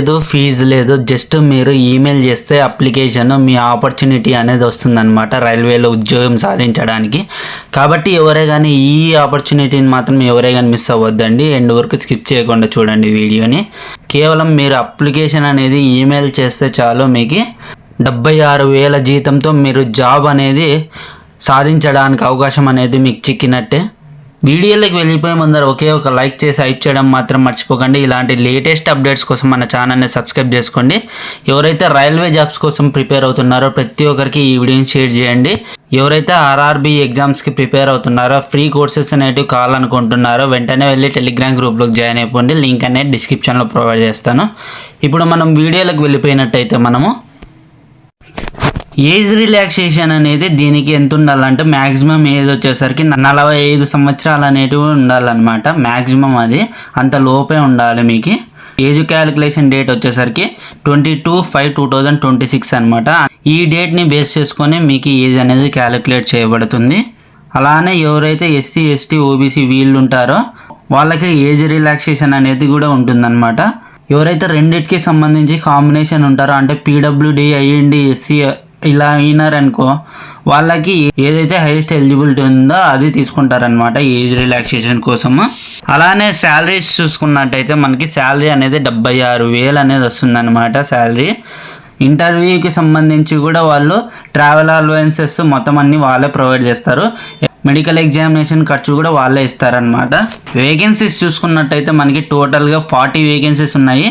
లేదు, ఫీజు లేదు. జస్ట్ మీరు ఈమెయిల్ చేస్తే అప్లికేషన్ మీ ఆపర్చునిటీ అనేది వస్తుందన్నమాట రైల్వేలో ఉద్యోగం సాధించడానికి. కాబట్టి ఎవరే కానీ ఈ ఆపర్చునిటీని మాత్రం ఎవరే కానీ మిస్ అవ్వద్దండి. ఎండ్ వరకు స్కిప్ చేయకుండా చూడండి వీడియోని. కేవలం మీరు అప్లికేషన్ అనేది ఈమెయిల్ చేస్తే చాలు, మీకు 76,000 జీతంతో మీరు జాబ్ అనేది సాధించడానికి అవకాశం అనేది మీకు చిక్కినట్టే. వీడియోలోకి వెళ్ళిపోయే ముందర ఒకే ఒక లైక్ చేసి హైప్ చేయడం మాత్రం మర్చిపోకండి. ఇలాంటి లేటెస్ట్ అప్డేట్స్ కోసం మన ఛానల్ని సబ్స్క్రైబ్ చేసుకోండి. ఎవరైతే రైల్వే జాబ్స్ కోసం ప్రిపేర్ అవుతున్నారో ప్రతి ఒక్కరికి ఈ వీడియోని షేర్ చేయండి. ఎవరైతే ఆర్ఆర్బీ ఎగ్జామ్స్కి ప్రిపేర్ అవుతున్నారో, ఫ్రీ కోర్సెస్ అనేటివి కావాలనుకుంటున్నారో వెంటనే వెళ్ళి టెలిగ్రామ్ గ్రూప్లోకి జాయిన్ అయిపోండి. లింక్ అనేది డిస్క్రిప్షన్లో ప్రొవైడ్ చేస్తాను. ఇప్పుడు మనం వీడియోలోకి వెళ్ళిపోయినట్టయితే మనము ఏజ్ రిలాక్సేషన్ అనేది దీనికి ఎంత ఉండాలంటే మ్యాక్సిమం ఏజ్ వచ్చేసరికి 45 సంవత్సరాలు అనేటివి ఉండాలన్నమాట. మ్యాక్సిమం అది అంత లోపే ఉండాలి. మీకు ఏజ్ క్యాలిక్యులేషన్ డేట్ వచ్చేసరికి 22/5/2026 అనమాట. ఈ డేట్ని బేస్ చేసుకొని మీకు ఏజ్ అనేది క్యాలిక్యులేట్ చేయబడుతుంది. అలానే ఎవరైతే ఎస్సీ ఎస్టీ ఓబీసీ వీళ్ళు ఉంటారో వాళ్ళకి ఏజ్ రిలాక్సేషన్ అనేది కూడా ఉంటుందన్నమాట. ఎవరైతే రెండింటికి సంబంధించి కాంబినేషన్ ఉంటారో అంటే పీడబ్ల్యూడి అయ్యండి ఎస్సీ ఇలా అయినారనుకో వాళ్ళకి ఏదైతే హైయెస్ట్ ఎలిజిబిలిటీ ఉందో అది తీసుకుంటారనమాట ఏజ్ రిలాక్సేషన్ కోసము. అలానే శాలరీస్ చూసుకున్నట్టయితే మనకి శాలరీ అనేది 76,000 అనేది వస్తుందన్నమాట శాలరీ. ఇంటర్వ్యూకి సంబంధించి కూడా వాళ్ళు ట్రావెల్ అలవెన్సెస్ మొత్తం అన్నీ వాళ్ళే ప్రొవైడ్ చేస్తారు. మెడికల్ ఎగ్జామినేషన్ ఖర్చు కూడా వాళ్ళే ఇస్తారనమాట. వేకెన్సీస్ చూసుకున్నట్టయితే మనకి టోటల్గా 40 వేకెన్సీస్ ఉన్నాయి.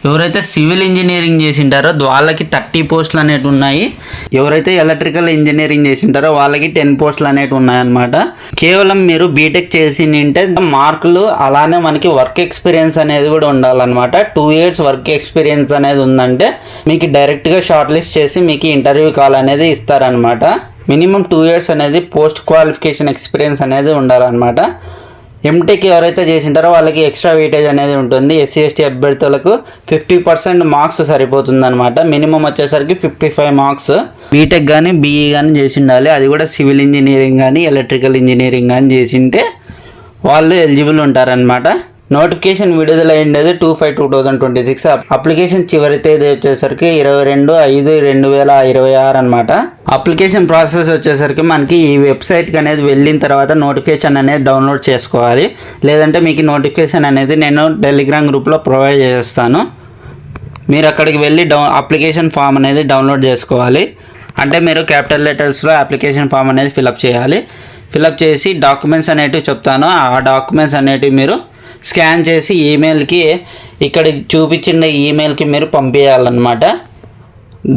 ఎవరైతే సివిల్ ఇంజనీరింగ్ చేసింటారో వాళ్ళకి 30 పోస్టులు అనేవి ఉన్నాయి. ఎవరైతే ఎలక్ట్రికల్ ఇంజనీరింగ్ చేసింటారో వాళ్ళకి 10 పోస్టులు అనేవి ఉన్నాయన్నమాట. కేవలం మీరు బీటెక్ చేసి ఉంటే మార్కులు, అలానే మనకి వర్క్ ఎక్స్పీరియన్స్ అనేది కూడా ఉండాలన్నమాట. 2 years వర్క్ ఎక్స్పీరియన్స్ అనేది ఉందంటే మీకు డైరెక్ట్గా షార్ట్ లిస్ట్ చేసి మీకు ఇంటర్వ్యూ కాల్ అనేది ఇస్తారనమాట. మినిమం 2 years అనేది పోస్ట్ క్వాలిఫికేషన్ ఎక్స్పీరియన్స్ అనేది ఉండాలన్నమాట. ఎంటెక్ ఎవరైతే చేసింటారో వాళ్ళకి ఎక్స్ట్రా వెయిటేజ్ అనేది ఉంటుంది. ఎస్సీ ఎస్టీ అభ్యర్థులకు 50% మార్క్స్ సరిపోతుంది అనమాట. మినిమం వచ్చేసరికి 55 మార్క్స్. బీటెక్ కానీ బీఈ కానీ చేసి ఉండాలి. అది కూడా సివిల్ ఇంజనీరింగ్ కానీ ఎలక్ట్రికల్ ఇంజనీరింగ్ కానీ చేసింటే వాళ్ళు ఎలిజిబుల్ ఉంటారనమాట. నోటిఫికేషన్ విడుదల అయ్యేది 2/5/2026. అప్లికేషన్ చివరి తేదీ వచ్చేసరికి 22/5/2026 అనమాట. అప్లికేషన్ ప్రాసెస్ వచ్చేసరికి మనకి ఈ వెబ్సైట్కి అనేది వెళ్ళిన తర్వాత నోటిఫికేషన్ అనేది డౌన్లోడ్ చేసుకోవాలి. లేదంటే మీకు నోటిఫికేషన్ అనేది నేను టెలిగ్రామ్ గ్రూప్లో ప్రొవైడ్ చేస్తాను. మీరు అక్కడికి వెళ్ళి అప్లికేషన్ ఫామ్ అనేది డౌన్లోడ్ చేసుకోవాలి. అంటే మీరు క్యాపిటల్ లెటర్స్లో అప్లికేషన్ ఫామ్ అనేది ఫిలప్ చేయాలి. ఫిలప్ చేసి డాక్యుమెంట్స్ అనేటివి చెప్తాను. ఆ డాక్యుమెంట్స్ అనేటివి మీరు స్కాన్ చేసి ఈమెయిల్కి, ఇక్కడ చూపించిన ఈమెయిల్కి మీరు పంపించాలన్నమాట.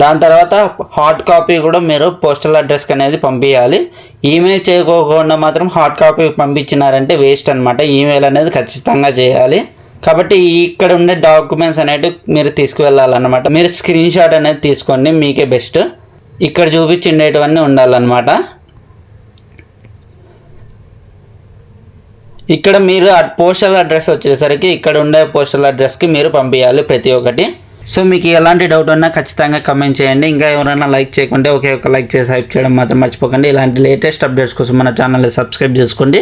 దాని తర్వాత హార్డ్ కాపీ కూడా మీరు పోస్టల్ అడ్రస్కి అనేది పంపించాలి. ఈమెయిల్ చేయకోకుండా మాత్రం హార్డ్ కాపీ పంపించినారంటే వేస్ట్ అనమాట. ఈమెయిల్ అనేది ఖచ్చితంగా చేయాలి. కాబట్టి ఇక్కడ ఉండే డాక్యుమెంట్స్ అనేవి మీరు తీసుకువెళ్ళాలన్నమాట. మీరు స్క్రీన్ షాట్ అనేది తీసుకోండి, మీకే బెస్ట్. ఇక్కడ చూపించిండేటివన్నీ ఉండాలన్నమాట. ఇక్కడ మీరు పోస్టల్ అడ్రస్ వచ్చేసరికి ఇక్కడ ఉండే పోస్టల్ అడ్రస్కి మీరు పంపించాలి ప్రతి ఒక్కటి. సో మీకు ఎలాంటి డౌట్ ఉన్నా ఖచ్చితంగా కమెంట్ చేయండి. ఇంకా ఎవరైనా లైక్ చేయకుంటే ఒకే ఒక లైక్ చేసి హైప్ చేయడం మాత్రం మర్చిపోకండి. ఇలాంటి లేటెస్ట్ అప్డేట్స్ కోసం మన ఛానల్ని సబ్స్క్రైబ్ చేసుకోండి.